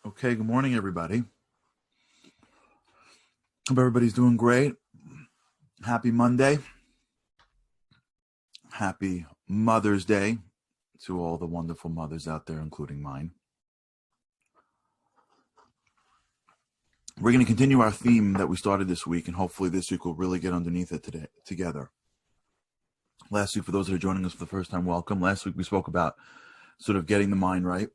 Okay, good morning, everybody. Hope everybody's doing great. Happy Monday. Happy Mother's Day to all the wonderful mothers out there, including mine. We're going to continue our theme that we started this week, and hopefully this week we'll really get underneath it together. Last week, for those that are joining us for the first time, welcome. Last week we spoke about sort of getting the mind right.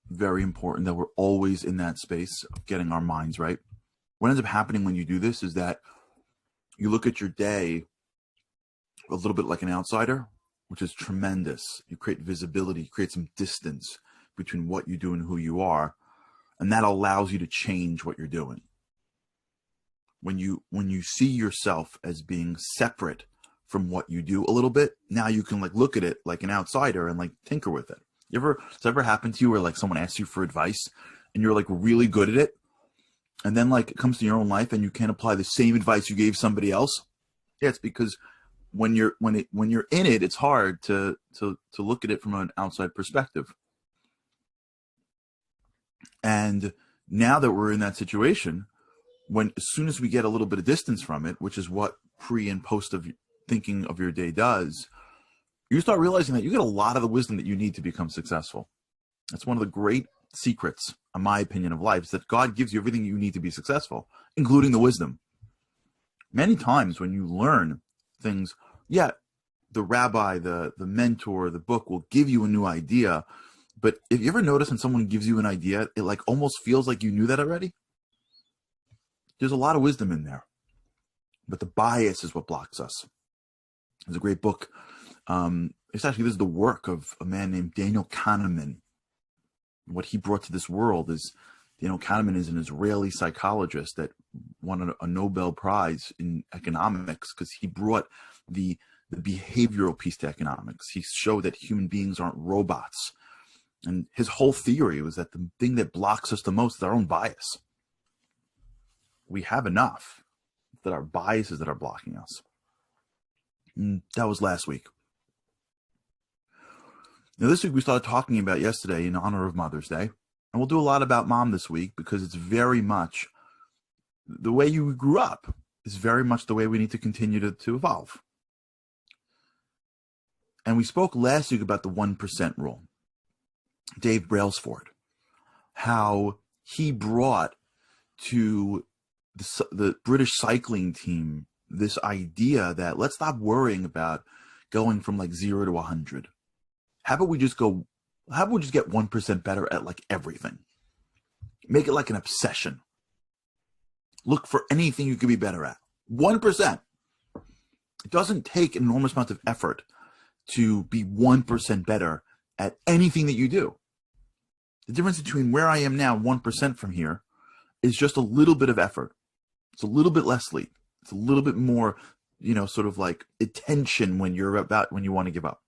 Very important that we're always in that space of getting our minds right. What ends up happening when you do this is that you look at your day a little bit like an outsider, which is tremendous. You create visibility, you create some distance between what you do and who you are, and that allows you to change what you're doing. When you see yourself as being separate from what you do a little bit, now you can look at it like an outsider and tinker with it. Does it ever happen to you where someone asks you for advice and you're really good at it, and then it comes to your own life and you can't apply the same advice you gave somebody else? Yeah, it's because when you're in it, it's hard to look at it from an outside perspective. And now that we're in that situation, as soon as we get a little bit of distance from it, which is what pre and post of thinking of your day does, you start realizing that you get a lot of the wisdom that you need to become successful. That's one of the great secrets, in my opinion, of life, is that God gives you everything you need to be successful, including the wisdom. Many times when you learn things, the rabbi, the mentor, the book will give you a new idea. But if you ever notice when someone gives you an idea, it almost feels like you knew that already. There's a lot of wisdom in there, but the bias is what blocks us. There's a great book. This is the work of a man named Daniel Kahneman. What he brought to this world is, Daniel Kahneman is an Israeli psychologist that won a Nobel Prize in economics because he brought the behavioral piece to economics. He showed that human beings aren't robots. And his whole theory was that the thing that blocks us the most is our own bias. We have enough that our biases that are blocking us. And that was last week. Now, this week we started talking about yesterday in honor of Mother's Day. And we'll do a lot about mom this week because it's very much the way you grew up is very much the way we need to continue to evolve. And we spoke last week about the 1% rule. Dave Brailsford, how he brought to the British cycling team this idea that let's stop worrying about going from 0 to 100. How about we just get 1% better at everything? Make it like an obsession. Look for anything you could be better at. 1%. It doesn't take an enormous amount of effort to be 1% better at anything that you do. The difference between where I am now and 1% from here is just a little bit of effort. It's a little bit less sleep. It's a little bit more, attention when you want to give up.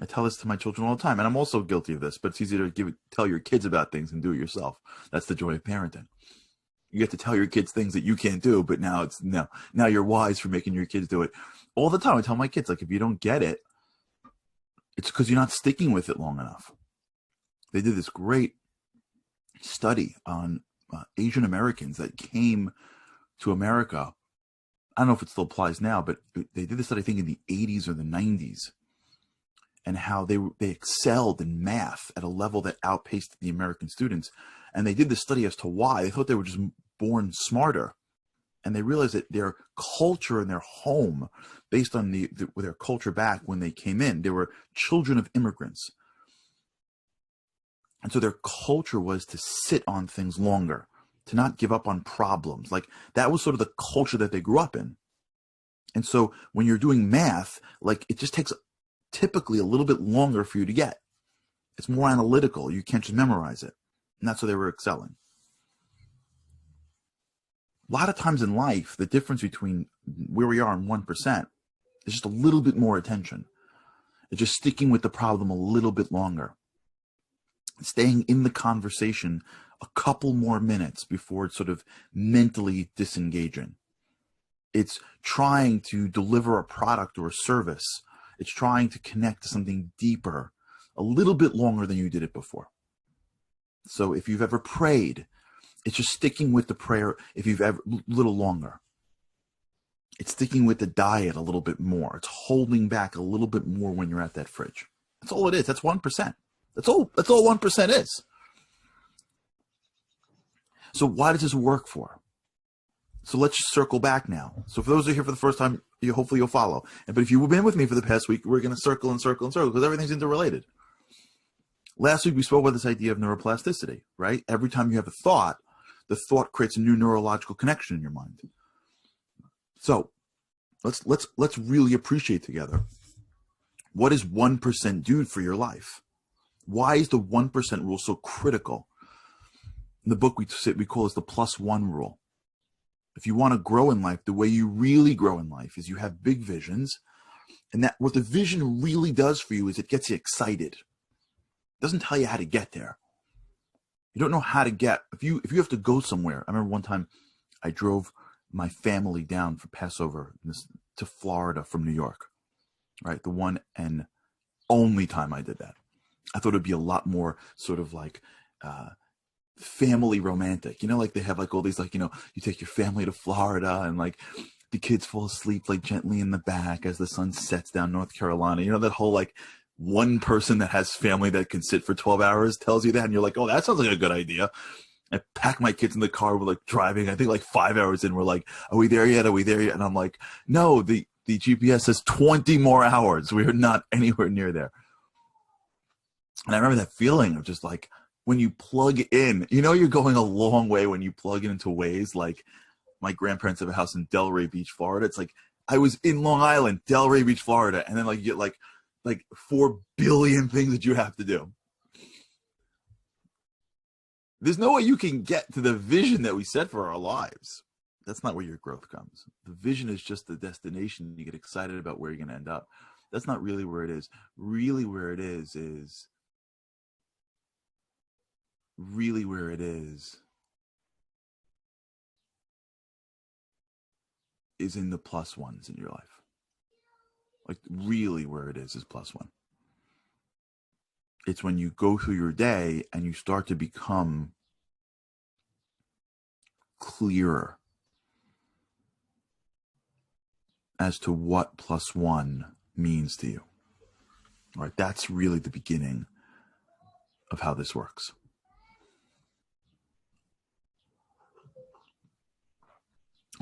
I tell this to my children all the time, and I'm also guilty of this, but it's easier to tell your kids about things than do it yourself. That's the joy of parenting. You get to tell your kids things that you can't do, but now you're wise for making your kids do it. All the time I tell my kids, if you don't get it, it's because you're not sticking with it long enough. They did this great study on Asian Americans that came to America. I don't know if it still applies now, but they did this study, I think, in the 80s or the 90s. And how they excelled in math at a level that outpaced the American students. And they did this study as to why. They thought they were just born smarter. And they realized that their culture and their home, based on their culture back when they came in, they were children of immigrants. And so their culture was to sit on things longer, to not give up on problems. That was sort of the culture that they grew up in. And so when you're doing math, it just takes typically a little bit longer for you to get. It's more analytical. You can't just memorize it. And that's why they were excelling. A lot of times in life, the difference between where we are and 1% is just a little bit more attention. It's just sticking with the problem a little bit longer. Staying in the conversation a couple more minutes before it's sort of mentally disengaging. It's trying to deliver a product or a service. It's trying to connect to something deeper a little bit longer than you did it before. So if you've ever prayed, it's just sticking with the prayer. If you've ever, a little longer, it's sticking with the diet a little bit more. It's holding back a little bit more when you're at that fridge. That's all it is. That's 1%. That's all 1% is. So why does this work for? So let's just circle back now. So for those who are here for the first time, hopefully you'll follow. But if you've been with me for the past week, we're going to circle and circle and circle because everything's interrelated. Last week we spoke about this idea of neuroplasticity, right? Every time you have a thought, the thought creates a new neurological connection in your mind. So let's really appreciate together, what does 1% do for your life? Why is the 1% rule so critical? In the book we call this the +1 rule. If you want to grow in life, the way you really grow in life is you have big visions, and that what the vision really does for you is it gets you excited. It doesn't tell you how to get there. You don't know how to get, if you have to go somewhere. I remember one time I drove my family down for Passover to Florida from New York, right? The one and only time I did that. I thought it'd be a lot more sort of like family romantic, like they have like all these, like, you take your family to Florida and like the kids fall asleep like gently in the back as the sun sets down North Carolina, that whole like one person that has family that can sit for 12 hours tells you that, and you're like, oh, that sounds like a good idea. I pack my kids in the car. We're like driving, I think like 5 hours in, we're like, are we there yet? Are we there yet? And I'm like, no, the GPS says 20 more hours. We're not anywhere near there. And I remember that feeling of just like, when you plug in, you're going a long way when you plug it into Waze. Like my grandparents have a house in Delray Beach, Florida. It's like I was in Long Island, Delray Beach, Florida. And then like you get like 4 billion things that you have to do. There's no way you can get to the vision that we set for our lives. That's not where your growth comes. The vision is just the destination. You get excited about where you're going to end up. That's not really where it is. Really where it is in the +1s in your life. Like really where it is +1. It's when you go through your day and you start to become clearer as to what +1 means to you. All right, that's really the beginning of how this works.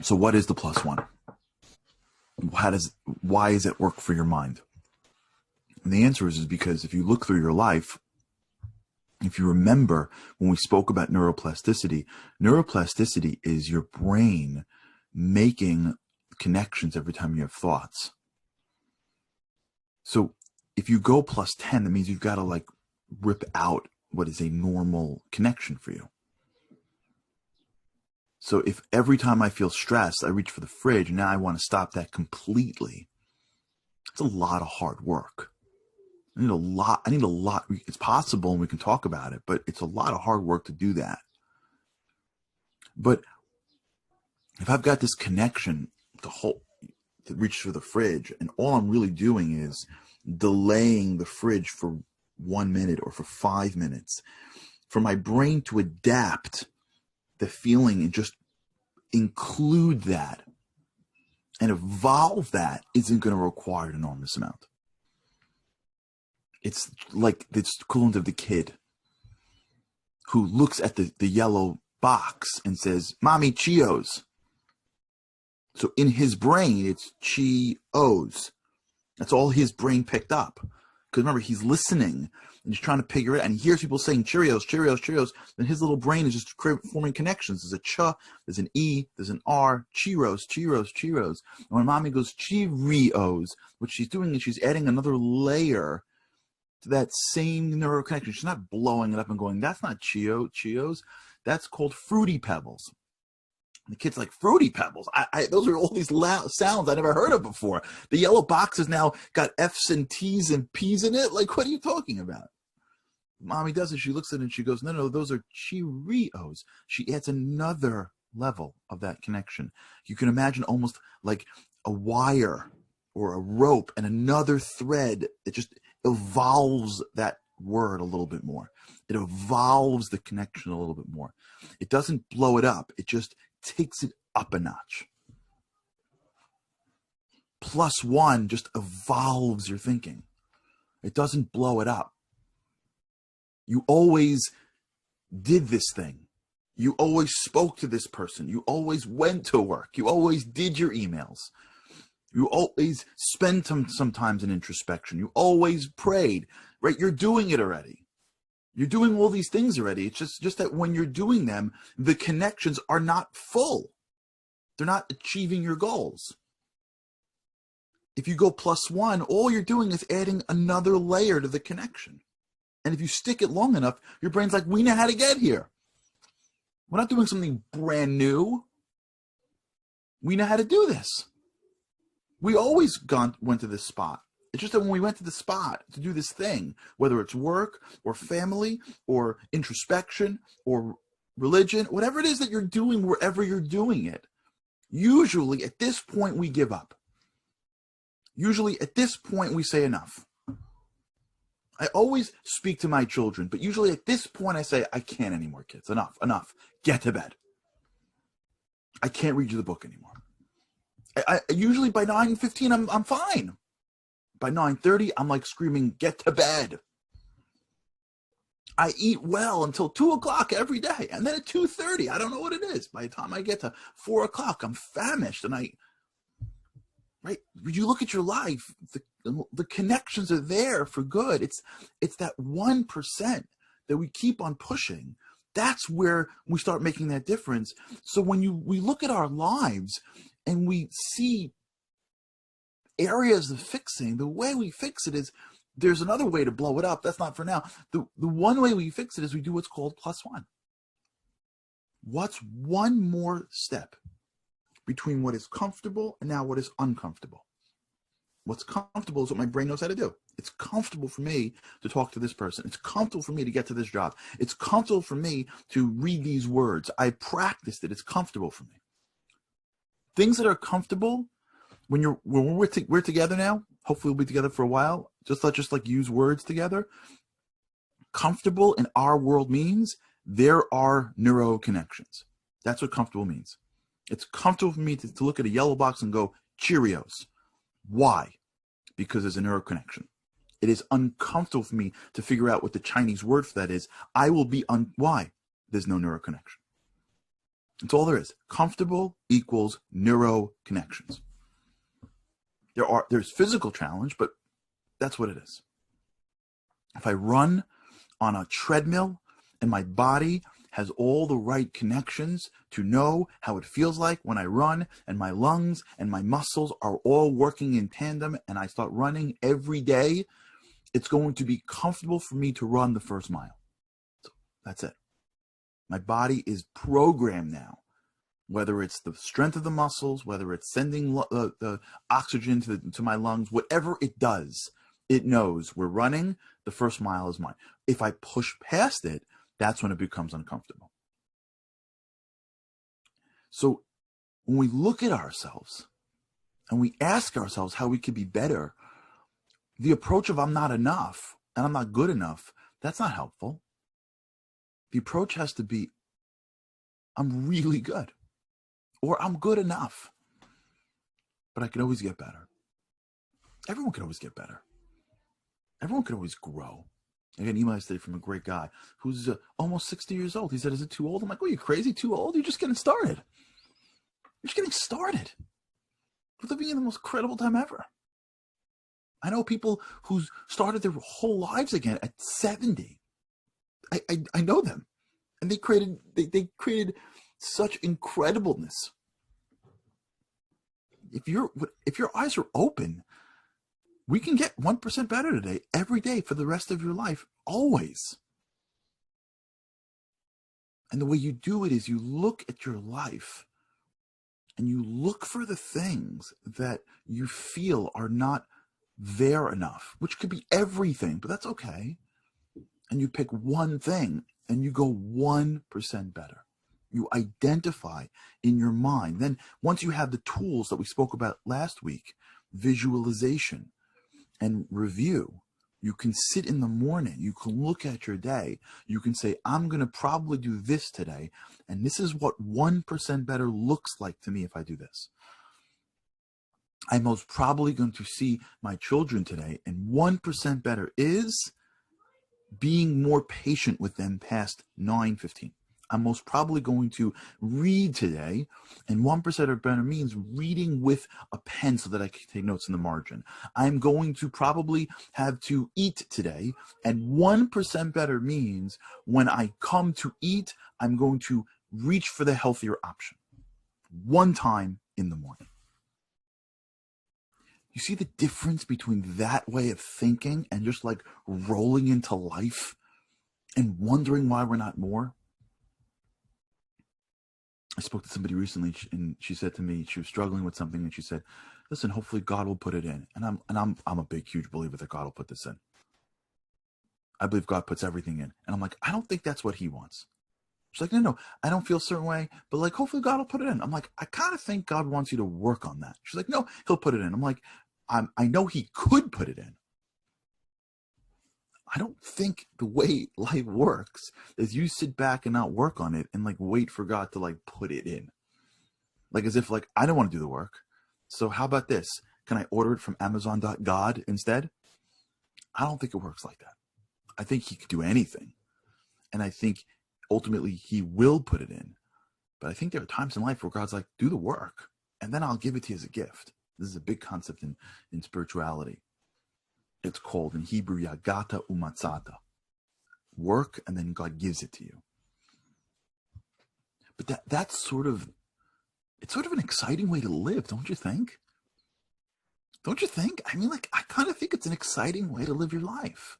So what is the +1? Why does it work for your mind? And the answer is because if you look through your life, if you remember when we spoke about neuroplasticity is your brain making connections every time you have thoughts. So if you go +10, that means you've got to like rip out what is a normal connection for you. So if every time I feel stressed, I reach for the fridge, now I want to stop that completely, it's a lot of hard work. I need a lot. It's possible and we can talk about it, but it's a lot of hard work to do that. But if I've got this connection to reach for the fridge, and all I'm really doing is delaying the fridge for 1 minute or for 5 minutes, for my brain to adapt the feeling and just include that and evolve that isn't going to require an enormous amount. It's like this equivalent of the kid who looks at the yellow box and says, Mommy, Cheetos. So in his brain, it's Cheetos. That's all his brain picked up. Because remember, he's listening and he's trying to figure it out. And he hears people saying Cheerios, Cheerios, Cheerios. Then his little brain is just forming connections. There's a ch, there's an e, there's an r, Cheeros, Cheeros, Cheeros. And when Mommy goes Cheerios, what she's doing is she's adding another layer to that same neural connection. She's not blowing it up and going, that's not Cheetos. That's called Fruity Pebbles. And the kid's like, Fruity Pebbles? Those are all these loud sounds I never heard of before. The yellow box has now got F's and T's and P's in it. Like, what are you talking about? Mommy does it. She looks at it and she goes, no, those are Cheerios. She adds another level of that connection. You can imagine almost like a wire or a rope and another thread that just evolves that word a little bit more. It evolves the connection a little bit more. It doesn't blow it up. It just takes it up a notch. +1 just evolves your thinking. It doesn't blow it up. You always did this thing. You always spoke to this person. You always went to work. You always did your emails. You always spent some times in introspection. You always prayed, right? You're doing it already. You're doing all these things already. It's just that when you're doing them, the connections are not full. They're not achieving your goals. If you go +1, all you're doing is adding another layer to the connection. And if you stick it long enough, your brain's like, we know how to get here. We're not doing something brand new. We know how to do this. We always went to this spot. It's just that when we went to the spot to do this thing, whether it's work or family or introspection or religion, whatever it is that you're doing, wherever you're doing it, usually at this point we give up. Usually at this point we say enough. I always speak to my children, but usually at this point I say, I can't anymore, kids. Enough. Get to bed. I can't read you the book anymore. I usually by 9:15 I'm fine. By 9:30 I'm like screaming, get to bed. I eat well until 2 o'clock every day, and then at 2:30 I don't know what it is. By the time I get to 4 o'clock I'm famished, and right? When you look at your life, the connections are there for good. It's that 1% that we keep on pushing. That's where we start making that difference. So when we look at our lives and we see areas of fixing, the way we fix it is there's another way to blow it up. That's not for now. The one way we fix it is we do what's called +1. What's one more step between what is comfortable and now what is uncomfortable? What's comfortable is what my brain knows how to do. It's comfortable for me to talk to this person. It's comfortable for me to get to this job. It's comfortable for me to read these words. I practiced it. It's comfortable for me. Things that are comfortable, when we're together now, hopefully we'll be together for a while. Let's just like use words together. Comfortable in our world means there are neuro connections. That's what comfortable means. It's comfortable for me to look at a yellow box and go, Cheerios. Why? Because there's a neuro connection. It is uncomfortable for me to figure out what the Chinese word for that is. I will be why? There's no neuro connection. That's all there is. Comfortable equals neuro connections. There's physical challenge, but that's what it is. If I run on a treadmill and my body has all the right connections to know how it feels like when I run, and my lungs and my muscles are all working in tandem, and I start running every day, it's going to be comfortable for me to run the first mile. So that's it. My body is programmed now, whether it's the strength of the muscles, whether it's sending the oxygen to my lungs, whatever it does, it knows we're running, the first mile is mine. If I push past it, that's when it becomes uncomfortable. So when we look at ourselves and we ask ourselves how we could be better, the approach of I'm not enough and I'm not good enough, that's not helpful. The approach has to be I'm really good, or I'm good enough, but I can always get better. Everyone can always get better. Everyone can always grow. I got an email yesterday from a great guy who's almost 60 years old. He said, is it too old? I'm like, oh, you crazy? Too old? You're just getting started. You're just getting started. We're living in the most incredible time ever. I know people who started their whole lives again at 70. I know them. And they created such incredibleness. If your eyes are open, we can get 1% better today, every day, for the rest of your life, always. And the way you do it is you look at your life and you look for the things that you feel are not there enough, which could be everything, but that's okay. And you pick one thing and you go 1% better. You identify in your mind. Then once you have the tools that we spoke about last week, visualization and review, You can sit in the morning. You can look at your day. You can say, I'm going to probably do this today. And this is what 1% better looks like to me if I do this. I'm most probably going to see my children today. And 1% better is being more patient with them past 9:15. I'm most probably going to read today, and 1% or better means reading with a pen so that I can take notes in the margin. I'm going to probably have to eat today, and 1% better means when I come to eat, I'm going to reach for the healthier option. One time in the morning. You see the difference between that way of thinking and just like rolling into life and wondering why we're not more? I spoke to somebody recently, and she said to me she was struggling with something, and she said, "Listen, hopefully God will put it in." And I'm a big, huge believer that God will put this in. I believe God puts everything in, and I'm like, I don't think that's what He wants. She's like, no, I don't feel a certain way, but like, hopefully God will put it in. I'm like, I kind of think God wants you to work on that. She's like, no, He'll put it in. I'm like, I know He could put it in. I don't think the way life works is you sit back and not work on it and like wait for God to like put it in. Like as if like I don't want to do the work. So how about this? Can I order it from Amazon.God instead? I don't think it works like that. I think He could do anything. And I think ultimately He will put it in. But I think there are times in life where God's like, do the work, and then I'll give it to you as a gift. This is a big concept in spirituality. It's called in Hebrew Yagata Umatzata. Work, and then God gives it to you. But that's sort of, it's sort of an exciting way to live, don't you think? Don't you think? I mean, like, I kind of think it's an exciting way to live your life.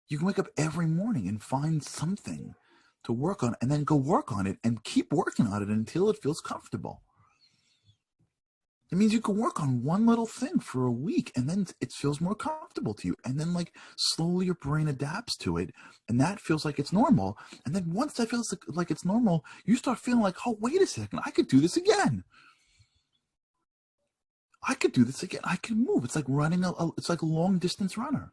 You can wake up every morning and find something to work on, and then go work on it and keep working on it until it feels comfortable. It means you can work on one little thing for a week, and then it feels more comfortable to you. And then like slowly your brain adapts to it, and that feels like it's normal. And then once that feels like it's normal, you start feeling like, oh, wait a second, I could do this again. I could do this again. I can move. It's like running it's like a long distance runner.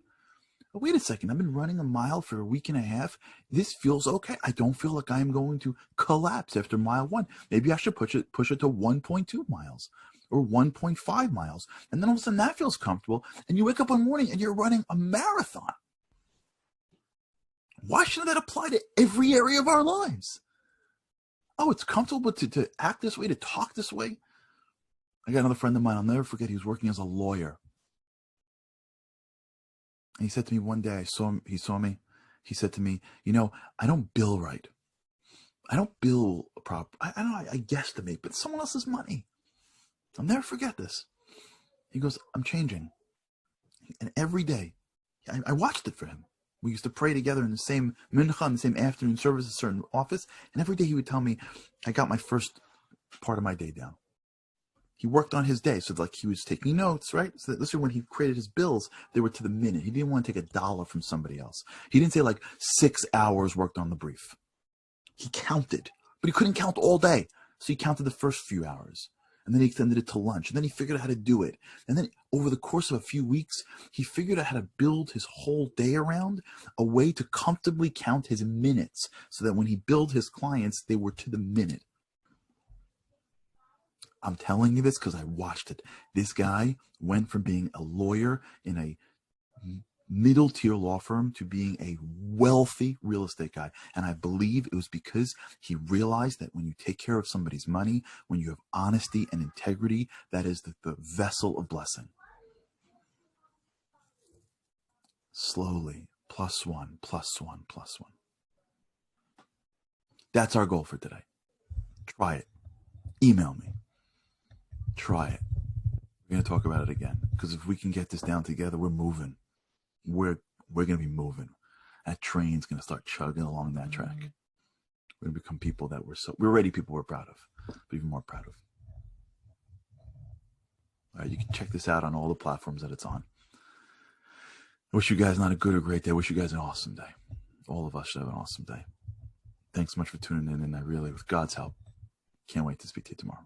Oh, wait a second, I've been running a mile for a week and a half. This feels okay. I don't feel like I'm going to collapse after mile 1. Maybe I should push it to 1.2 miles or 1.5 miles. And then all of a sudden that feels comfortable. And you wake up one morning and you're running a marathon. Why shouldn't that apply to every area of our lives? Oh, it's comfortable to act this way, to talk this way. I got another friend of mine, I'll never forget, he was working as a lawyer. And he said to me one day, he saw me, he said to me, I don't bill right. I don't bill proper. I don't know, I guesstimate, but it's someone else's money. I'll never forget this. He goes, I'm changing. And every day, I watched it for him. We used to pray together in the same mincha, in the same afternoon service, a certain office. And every day he would tell me, I got my first part of my day down. He worked on his day. So like he was taking notes, right? So this is when he created his bills, they were to the minute. He didn't want to take $1 from somebody else. He didn't say like 6 hours worked on the brief. He counted, but he couldn't count all day. So he counted the first few hours. And then he extended it to lunch. And then he figured out how to do it. And then over the course of a few weeks, he figured out how to build his whole day around a way to comfortably count his minutes so that when he billed his clients, they were to the minute. I'm telling you this because I watched it. This guy went from being a lawyer in a middle tier law firm to being a wealthy real estate guy. And I believe it was because he realized that when you take care of somebody's money, when you have honesty and integrity, that is the vessel of blessing. Slowly, +1, +1, +1. That's our goal for today. Try it. Email me. Try it. We're going to talk about it again, because if we can get this down together, we're moving. We're going to be moving. That train's going to start chugging along that track. We're going to become people that we're already people we're proud of, but even more proud of. All right, you can check this out on all the platforms that it's on. I wish you guys not a good or great day. I wish you guys an awesome day. All of us should have an awesome day. Thanks so much for tuning in, and I really, with God's help, can't wait to speak to you tomorrow.